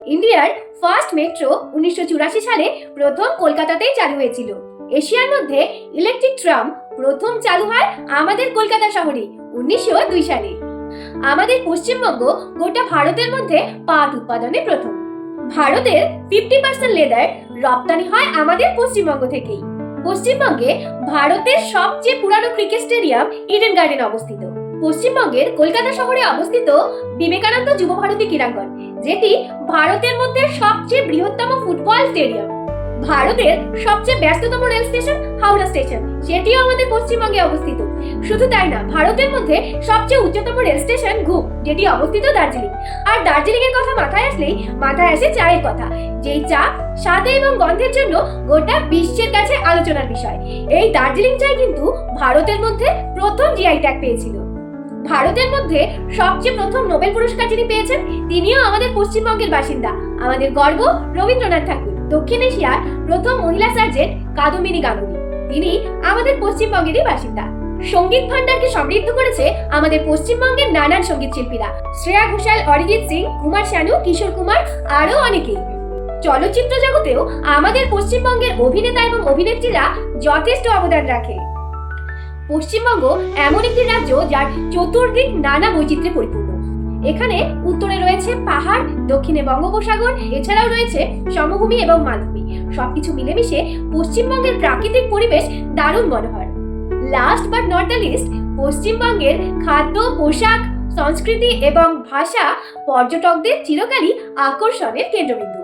ইন্ডিয়ার first metro 1984 সালে প্রথম কলকাতাতেই চালু হয়েছিল। এশিয়ার মধ্যে ইলেকট্রিক ট্রাম প্রথম চালু হয় আমাদের কলকাতা শহরে 1902 সালে। আমাদের পশ্চিমবঙ্গ গোটা ভারতের মধ্যে পাট উৎপাদনে প্রথম। ভারতের 50% লেদার রপ্তানি হয় আমাদের পশ্চিমবঙ্গ থেকেই। পশ্চিমবঙ্গে ভারতের সবচেয়ে পুরানো ক্রিকেট স্টেডিয়াম ইডেন গার্ডেন অবস্থিত। পশ্চিমবঙ্গের কলকাতা শহরে অবস্থিত বিবেকানন্দ যুব ভারতী ক্রীড়াঙ্গন, যেটি ভারতের মধ্যে সবচেয়ে বৃহত্তম ফুটবল স্টেডিয়াম। ভারতের সবচেয়ে ব্যস্ততম রেল স্টেশন হাওড়া স্টেশন, সেটিও আমাদের পশ্চিমবঙ্গে অবস্থিত। শুধু তাই না, ভারতের মধ্যে সবচেয়ে উচ্চতম রেল স্টেশন ঘুম, যেটি অবস্থিত দার্জিলিং। আর দার্জিলিং এর কথা মাথায় আসলেই মাথায় আসে চায়ের কথা, যেই চা স্বাদে এবং গন্ধের জন্য গোটা বিশ্বের কাছে আলোচনার বিষয়। এই দার্জিলিং চাই কিন্তু ভারতের মধ্যে প্রথম জিআই ট্যাগ পেয়েছিল। ভারতের মধ্যে সবচেয়ে প্রথম নোবেল পুরস্কার যিনি পেয়েছেন, তিনিও আমাদের পশ্চিমবঙ্গের বাসিন্দা। আমাদের গর্ব রবীন্দ্রনাথ ঠাকুর। দক্ষিণ এশিয়ার প্রথম মহিলা সার্জেন্ট কাদম্বিনী গাঙ্গুলি, তিনি আমাদের পশ্চিমবঙ্গেরই বাসিন্দা। সঙ্গীত ভান্ডারকে সমৃদ্ধ করেছে আমাদের পশ্চিমবঙ্গের নানান সঙ্গীত শিল্পীরা, শ্রেয়া ঘোষাল, অরিজিৎ সিং, কুমার শানু, কিশোর কুমার, আরো অনেকেই। চলচ্চিত্র জগতেও আমাদের পশ্চিমবঙ্গের অভিনেতা এবং অভিনেত্রীরা যথেষ্ট অবদান রাখে। পশ্চিমবঙ্গ এমন একটি রাজ্য যার চতুর্দিক নানা বৈচিত্র্যে পরিপূর্ণ। এখানে উত্তরে রয়েছে পাহাড়, দক্ষিণে বঙ্গোপসাগর, এছাড়াও রয়েছে সমভূমি এবং মালভূমি। সবকিছু মিলেমিশে পশ্চিমবঙ্গের প্রাকৃতিক পরিবেশ দারুণ মনোহর। Last but not the least, পশ্চিমবঙ্গের খাদ্য, পোশাক, সংস্কৃতি এবং ভাষা পর্যটকদের চিরকালই আকর্ষণের কেন্দ্রবিন্দু।